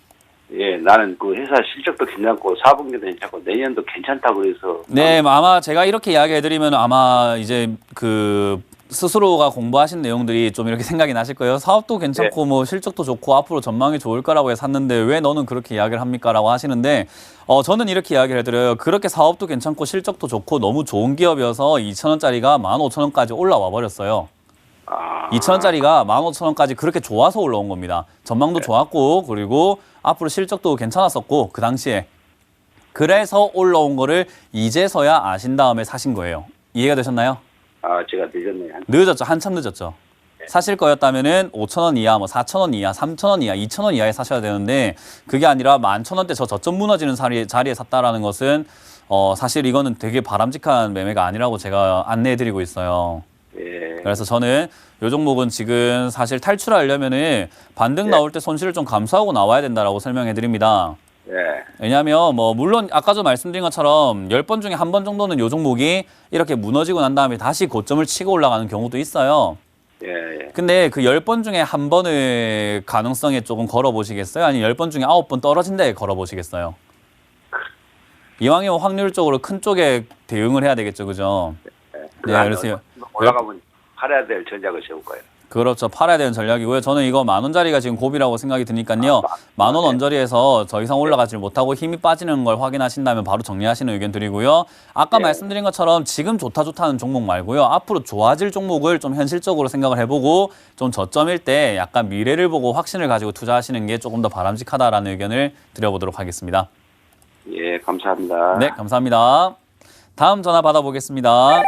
예, 나는 그 회사 실적도 괜찮고 4분기도 괜찮고 내년도 괜찮다고 그래서. 네, 아마 제가 이렇게 이야기해드리면 아마 이제 그 스스로가 공부하신 내용들이 좀 이렇게 생각이 나실 거예요. 사업도 괜찮고 뭐 실적도 좋고 앞으로 전망이 좋을 거라고 해서 샀는데 왜 너는 그렇게 이야기를 합니까? 라고 하시는데 저는 이렇게 이야기를 해드려요. 그렇게 사업도 괜찮고 실적도 좋고 너무 좋은 기업이어서 2,000원짜리가 15,000원까지 올라와 버렸어요. 2,000원짜리가 15,000원까지 그렇게 좋아서 올라온 겁니다. 전망도 좋았고 그리고 앞으로 실적도 괜찮았었고 그 당시에 그래서 올라온 거를 이제서야 아신 다음에 사신 거예요. 이해가 되셨나요? 제가 늦었네요. 늦었죠. 한참 늦었죠. 사실 거였다면은 5,000원 이하, 뭐 4,000원 이하, 3,000원 이하, 2,000원 이하에 사셔야 되는데 그게 아니라 11,000원대 저점 무너지는 자리에 샀다라는 것은 사실 이거는 되게 바람직한 매매가 아니라고 제가 안내해드리고 있어요. 예. 그래서 저는 이 종목은 지금 사실 탈출하려면은 반등 나올 때 손실을 좀 감수하고 나와야 된다라고 설명해 드립니다. 예. 왜냐하면 뭐 물론 아까도 말씀드린 것처럼 10번 중에 한 번 정도는 이 종목이 이렇게 무너지고 난 다음에 다시 고점을 치고 올라가는 경우도 있어요. 예. 근데 그 10번 중에 한 번의 가능성에 조금 걸어보시겠어요? 아니면 10번 중에 9번 떨어진 데에 걸어보시겠어요? 이왕이면 확률적으로 큰 쪽에 대응을 해야 되겠죠, 그죠? 네, 그래서 올라가면 팔아야 될 전략을 세울 거예요. 그렇죠. 팔아야 되는 전략이고요. 저는 이거 10,000원짜리가 지금 고비라고 생각이 드니까요. 10,000원 언저리에서 더 이상 올라가지 못하고 힘이 빠지는 걸 확인하신다면 바로 정리하시는 의견 드리고요. 아까 말씀드린 것처럼 지금 좋다는 종목 말고요. 앞으로 좋아질 종목을 좀 현실적으로 생각을 해보고 좀 저점일 때 약간 미래를 보고 확신을 가지고 투자하시는 게 조금 더 바람직하다라는 의견을 드려보도록 하겠습니다. 예, 감사합니다. 네, 감사합니다. 다음 전화 받아보겠습니다.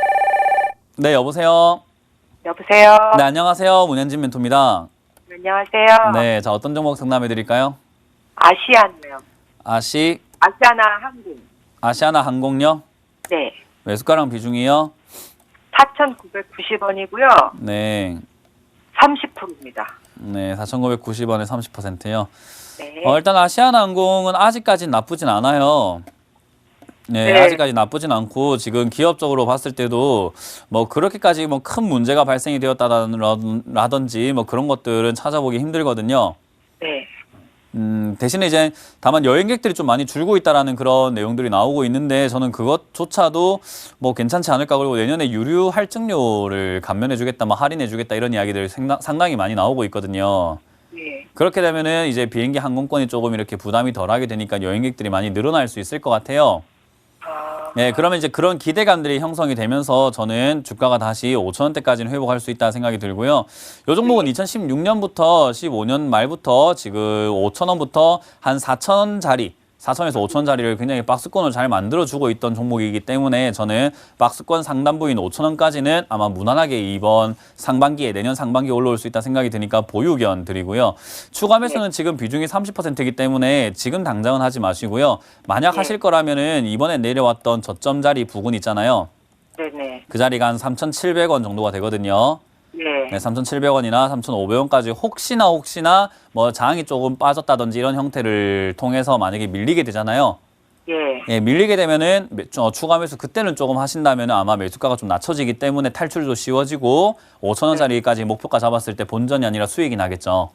네, 여보세요. 여보세요. 네, 안녕하세요. 문현진 멘토입니다. 안녕하세요. 네, 자, 어떤 종목 상담해 드릴까요? 아시안이요. 아시아나 항공. 아시아나 항공요? 네. 매수가랑 비중이요? 4,990원이고요. 네. 30%입니다. 네, 4,990원에 30%요. 네. 일단 아시아나 항공은 아직까지는 나쁘진 않아요. 네, 네. 아직까지 나쁘진 않고 지금 기업적으로 봤을 때도 뭐 그렇게까지 뭐 큰 문제가 발생이 되었다라든지 뭐 그런 것들은 찾아보기 힘들거든요. 네. 대신에 이제 다만 여행객들이 좀 많이 줄고 있다라는 그런 내용들이 나오고 있는데 저는 그것조차도 뭐 괜찮지 않을까. 그리고 내년에 유류 할증료를 감면해주겠다, 뭐 할인해주겠다 이런 이야기들이 상당히 많이 나오고 있거든요. 네. 그렇게 되면은 이제 비행기 항공권이 조금 이렇게 부담이 덜하게 되니까 여행객들이 많이 늘어날 수 있을 것 같아요. 네, 그러면 이제 그런 기대감들이 형성이 되면서 저는 주가가 다시 5,000원대까지는 회복할 수 있다 생각이 들고요. 이 종목은 2016년부터 15년 말부터 지금 5,000원부터 한 4,000원짜리 4,000에서 5,000원짜리를 굉장히 박스권을 잘 만들어주고 있던 종목이기 때문에 저는 박스권 상단부인 5,000원까지는 아마 무난하게 이번 상반기에 내년 상반기에 올라올 수 있다 생각이 드니까 보유견 드리고요. 추가 매수는 지금 비중이 30%이기 때문에 지금 당장은 하지 마시고요. 만약 하실 거라면은 이번에 내려왔던 저점 자리 부근 있잖아요. 네네. 그 자리가 한 3,700원 정도가 되거든요. 네. 네, 3,700원이나 3,500원까지 혹시나 뭐 장이 조금 빠졌다든지 이런 형태를 통해서 만약에 밀리게 되잖아요. 예. 예, 밀리게 되면은 추가 매수 그때는 조금 하신다면 아마 매수가가 좀 낮춰지기 때문에 탈출도 쉬워지고 5,000원짜리까지 목표가 잡았을 때 본전이 아니라 수익이 나겠죠.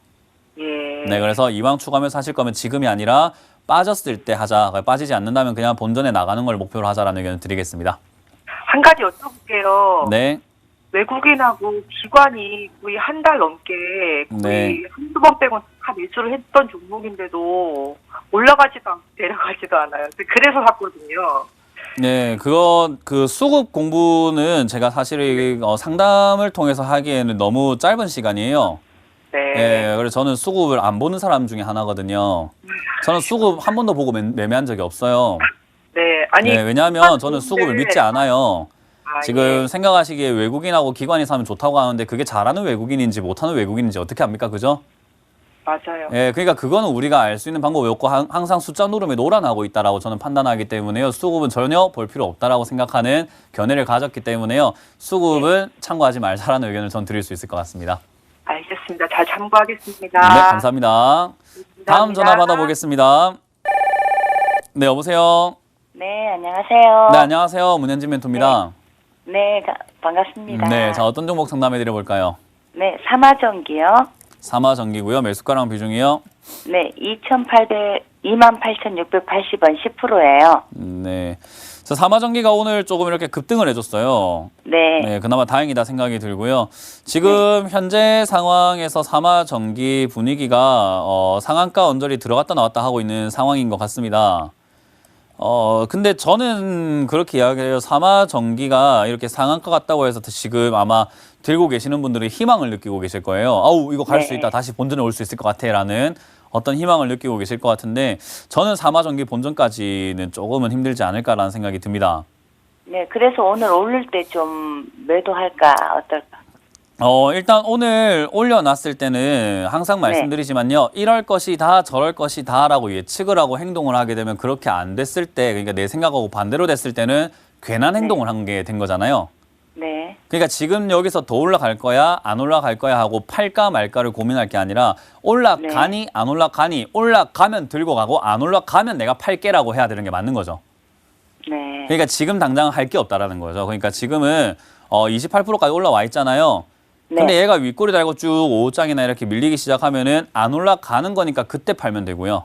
예. 네, 그래서 이왕 추가 매수 하실 거면 지금이 아니라 빠졌을 때 하자. 빠지지 않는다면 그냥 본전에 나가는 걸 목표로 하자라는 의견을 드리겠습니다. 한 가지 여쭤볼게요. 네. 외국인하고 기관이 거의 한 달 넘게 거의 네. 한두 번 빼고 다 매수를 했던 종목인데도 올라가지도 않고 내려가지도 않아요. 그래서 샀거든요. 네, 그 수급 공부는 제가 사실 상담을 통해서 하기에는 너무 짧은 시간이에요. 네. 예, 그래서 저는 수급을 안 보는 사람 중에 하나거든요. 저는 수급 한 번도 보고 매매한 적이 없어요. 네. 아니. 네, 왜냐하면 저는 수급을 믿지 않아요. 지금 예. 생각하시기에 외국인하고 기관이 사면 좋다고 하는데 그게 잘하는 외국인인지 못하는 외국인인지 어떻게 합니까? 그죠? 맞아요. 예, 그러니까 그거는 우리가 알 수 있는 방법이 없고 항상 숫자 누름에 노란하고 있다라고 저는 판단하기 때문에요. 수급은 전혀 볼 필요 없다라고 생각하는 견해를 가졌기 때문에요. 수급은 참고하지 말자라는 의견을 전 드릴 수 있을 것 같습니다. 알겠습니다. 잘 참고하겠습니다. 네, 감사합니다. 다음 전화 받아보겠습니다. 네, 여보세요. 네, 안녕하세요. 네, 안녕하세요. 문현진 멘토입니다. 네, 반갑습니다. 네, 자 어떤 종목 상담해 드려볼까요? 네, 삼화전기요. 삼화전기고요. 매수가랑 비중이요? 네, 28,680원 10%예요. 네. 자, 삼화전기가 오늘 조금 이렇게 급등을 해줬어요. 네. 네, 그나마 다행이다 생각이 들고요. 지금 현재 상황에서 삼화전기 분위기가 상한가 언저리 들어갔다 나왔다 하고 있는 상황인 것 같습니다. 근데 저는 그렇게 이야기해요. 삼화전기가 이렇게 상한가 같다고 해서 지금 아마 들고 계시는 분들이 희망을 느끼고 계실 거예요. 아우, 이거 갈 수 있다. 다시 본전에 올 수 있을 것 같아. 라는 어떤 희망을 느끼고 계실 것 같은데 저는 삼화전기 본전까지는 조금은 힘들지 않을까라는 생각이 듭니다. 네, 그래서 오늘 오를 때 좀 매도할까 어떨까? 일단 오늘 올려놨을 때는 항상 말씀드리지만요. 이럴 것이다, 저럴 것이다 라고 예측을 하고 행동을 하게 되면 그렇게 안 됐을 때, 그러니까 내 생각하고 반대로 됐을 때는 괜한 행동을 한 게 된 거잖아요. 네. 그러니까 지금 여기서 더 올라갈 거야, 안 올라갈 거야 하고 팔까 말까를 고민할 게 아니라 올라가니, 안 올라가니, 올라가면 들고 가고 안 올라가면 내가 팔게라고 해야 되는 게 맞는 거죠. 네. 그러니까 지금 당장 할 게 없다라는 거죠. 그러니까 지금은 28%까지 올라와 있잖아요. 근데 얘가 윗꼬리 달고 쭉 5장이나 이렇게 밀리기 시작하면은 안 올라가는 거니까 그때 팔면 되고요.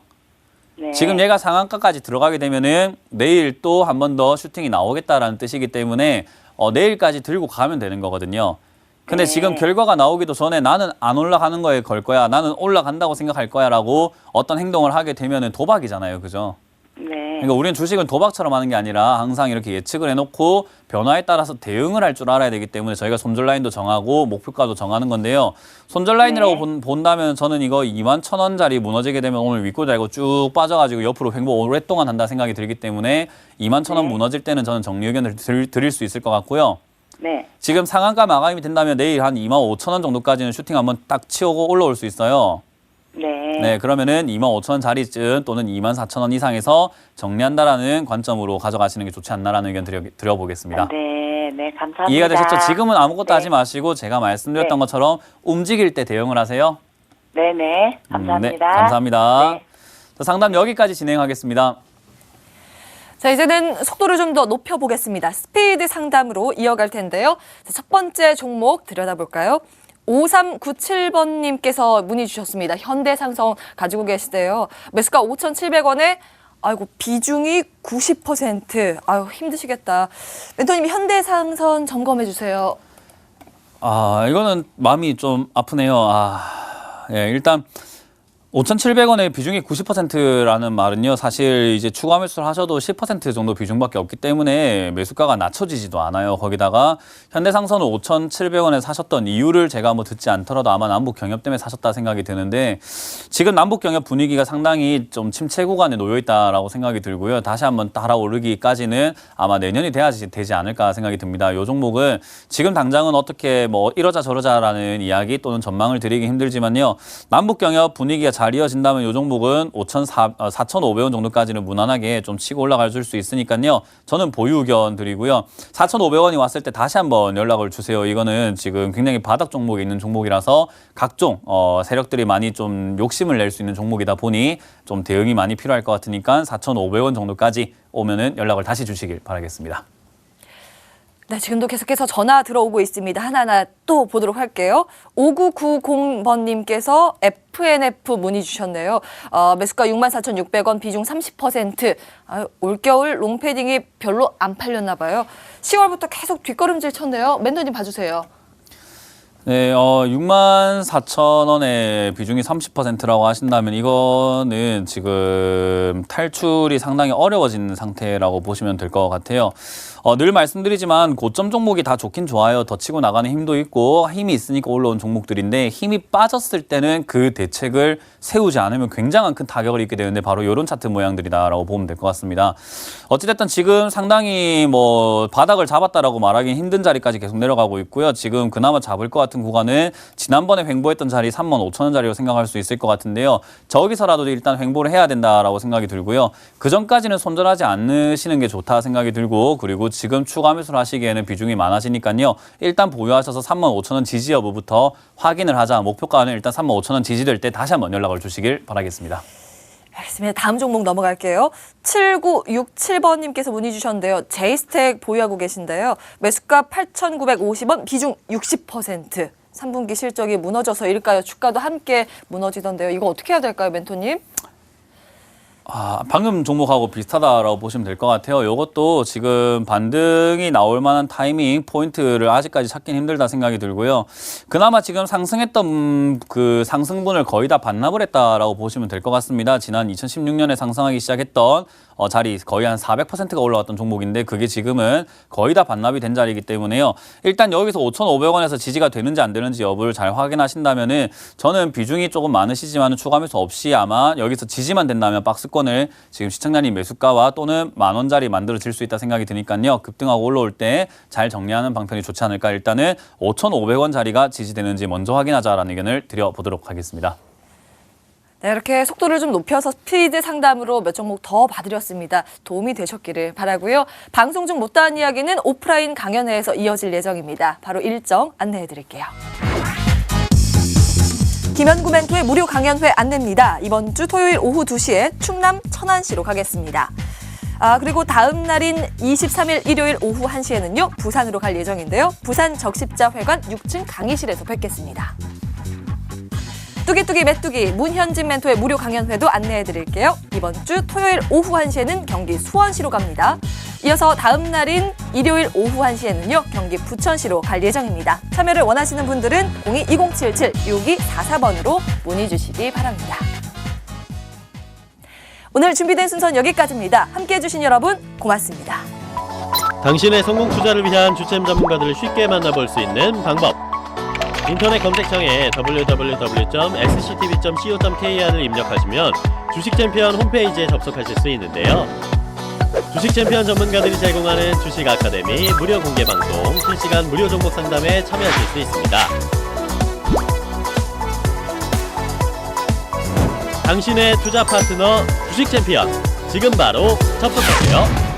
네. 지금 얘가 상한가까지 들어가게 되면은 내일 또 한 번 더 슈팅이 나오겠다라는 뜻이기 때문에 내일까지 들고 가면 되는 거거든요. 근데 지금 결과가 나오기도 전에 나는 안 올라가는 거에 걸 거야, 나는 올라간다고 생각할 거야 라고 어떤 행동을 하게 되면은 도박이잖아요. 그죠? 네. 그러니까 우리는 주식은 도박처럼 하는 게 아니라 항상 이렇게 예측을 해놓고 변화에 따라서 대응을 할 줄 알아야 되기 때문에 저희가 손절 라인도 정하고 목표가도 정하는 건데요. 손절 라인이라고 본다면 저는 이거 21,000원짜리 무너지게 되면 오늘 윗골 달고 쭉 빠져가지고 옆으로 횡보 오랫동안 한다 생각이 들기 때문에 21,000원 무너질 때는 저는 정리 의견을 드릴 수 있을 것 같고요. 네. 지금 상한가 마감이 된다면 내일 한 25,000원 정도까지는 슈팅 한번 딱 치우고 올라올 수 있어요. 네. 그러면은 25,000원짜리쯤 또는 24,000원 이상에서 정리한다라는 관점으로 가져가시는 게 좋지 않나라는 의견 드려보겠습니다. 네, 네, 감사합니다. 이해가 되셨죠? 지금은 아무것도 네. 하지 마시고 제가 말씀드렸던 것처럼 움직일 때 대응을 하세요. 네, 네, 감사합니다. 네, 감사합니다. 네. 자, 상담 여기까지 진행하겠습니다. 자, 이제는 속도를 좀 더 높여보겠습니다. 스피드 상담으로 이어갈 텐데요. 자, 첫 번째 종목 들여다볼까요? 5397번님께서 문의 주셨습니다. 현대상성 가지고 계시대요. 매수가 5,700원에 아이고 비중이 90%. 아유 힘드시겠다. 멘토님 현대상선 점검해 주세요. 이거는 마음이 좀 아프네요. 일단 5,700원의 비중이 90%라는 말은요, 사실 이제 추가 매수를 하셔도 10% 정도 비중밖에 없기 때문에 매수가가 낮춰지지도 않아요. 거기다가 현대상선은 5,700원에 사셨던 이유를 제가 뭐 듣지 않더라도 아마 남북 경협 때문에 사셨다 생각이 드는데 지금 남북 경협 분위기가 상당히 좀 침체 구간에 놓여 있다라고 생각이 들고요. 다시 한번 달아오르기까지는 아마 내년이 돼야지 되지 않을까 생각이 듭니다. 이 종목은 지금 당장은 어떻게 뭐 이러자 저러자라는 이야기 또는 전망을 드리기 힘들지만요. 남북 경협 분위기가 잘 이어진다면 이 종목은 4,500원 정도까지는 무난하게 좀 치고 올라갈 수 있으니까요. 저는 보유 의견 드리고요. 4,500원이 왔을 때 다시 한번 연락을 주세요. 이거는 지금 굉장히 바닥 종목에 있는 종목이라서 각종 세력들이 많이 좀 욕심을 낼 수 있는 종목이다 보니 좀 대응이 많이 필요할 것 같으니까 4,500원 정도까지 오면은 연락을 다시 주시길 바라겠습니다. 네, 지금도 계속해서 전화 들어오고 있습니다. 하나하나 또 보도록 할게요. 5990번님께서 FNF 문의 주셨네요. 매수가 64,600원, 비중 30%. 올겨울 롱패딩이 별로 안 팔렸나 봐요. 10월부터 계속 뒷걸음질 쳤네요. 멘토님 봐주세요. 네, 64,000원의 비중이 30%라고 하신다면 이거는 지금 탈출이 상당히 어려워진 상태라고 보시면 될 것 같아요. 늘 말씀드리지만 고점 종목이 다 좋긴 좋아요. 더 치고 나가는 힘도 있고 힘이 있으니까 올라온 종목들인데 힘이 빠졌을 때는 그 대책을 세우지 않으면 굉장한 큰 타격을 입게 되는데 바로 이런 차트 모양들이다라고 보면 될 것 같습니다. 어찌됐든 지금 상당히 뭐 바닥을 잡았다라고 말하기는 힘든 자리까지 계속 내려가고 있고요. 지금 그나마 잡을 것 같은 구간은 지난번에 횡보했던 자리 35,000원짜리로 생각할 수 있을 것 같은데요. 저기서라도 일단 횡보를 해야 된다라고 생각이 들고요. 그 전까지는 손절하지 않으시는 게 좋다 생각이 들고 그리고 지금 추가 매수를 하시기에는 비중이 많아지니까요. 일단 보유하셔서 35,000원 지지 여부부터 확인을 하자. 목표가는 일단 35,000원 지지될 때 다시 한번 연락을 주시길 바라겠습니다. 알겠습니다. 다음 종목 넘어갈게요. 7967번님께서 문의 주셨는데요. 제이스텍 보유하고 계신데요. 매수가 8,950원, 비중 60%. 3분기 실적이 무너져서일까요? 주가도 함께 무너지던데요. 이거 어떻게 해야 될까요, 멘토님? 방금 종목하고 비슷하다라고 보시면 될 것 같아요. 이것도 지금 반등이 나올 만한 타이밍 포인트를 아직까지 찾긴 힘들다 생각이 들고요. 그나마 지금 상승했던 그 상승분을 거의 다 반납을 했다라고 보시면 될 것 같습니다. 지난 2016년에 상승하기 시작했던 자리 거의 한 400%가 올라왔던 종목인데 그게 지금은 거의 다 반납이 된 자리이기 때문에요. 일단 여기서 5,500원에서 지지가 되는지 안 되는지 여부를 잘 확인하신다면은 저는 비중이 조금 많으시지만 추가 매수 없이 아마 여기서 지지만 된다면 박스권을 지금 시청자님 매수가와 또는 10,000원짜리 만들어질 수 있다 생각이 드니까요. 급등하고 올라올 때 잘 정리하는 방편이 좋지 않을까. 일단은 5,500원짜리가 지지되는지 먼저 확인하자라는 의견을 드려보도록 하겠습니다. 네, 이렇게 속도를 좀 높여서 스피드 상담으로 몇 종목 더 봐드렸습니다. 도움이 되셨기를 바라고요. 방송 중 못다한 이야기는 오프라인 강연회에서 이어질 예정입니다. 바로 일정 안내해드릴게요. 김현구 멘토의 무료 강연회 안내입니다. 이번 주 토요일 오후 2시에 충남 천안시로 가겠습니다. 그리고 다음 날인 23일 일요일 오후 1시에는요. 부산으로 갈 예정인데요. 부산 적십자회관 6층 강의실에서 뵙겠습니다. 뚜기뚜기 메뚜기 문현진 멘토의 무료 강연회도 안내해드릴게요. 이번 주 토요일 오후 1시에는 경기 수원시로 갑니다. 이어서 다음 날인 일요일 오후 1시에는요. 경기 부천시로 갈 예정입니다. 참여를 원하시는 분들은 02-2077-6244번으로 문의 주시기 바랍니다. 오늘 준비된 순서는 여기까지입니다. 함께해 주신 여러분 고맙습니다. 당신의 성공 투자를 위한 주템 전문가들을 쉽게 만나볼 수 있는 방법. 인터넷 검색창에 www.sctv.co.kr을 입력하시면 주식 챔피언 홈페이지에 접속하실 수 있는데요. 주식 챔피언 전문가들이 제공하는 주식 아카데미 무료 공개 방송, 실시간 무료 종목 상담에 참여하실 수 있습니다. 당신의 투자 파트너 주식 챔피언, 지금 바로 접속하세요.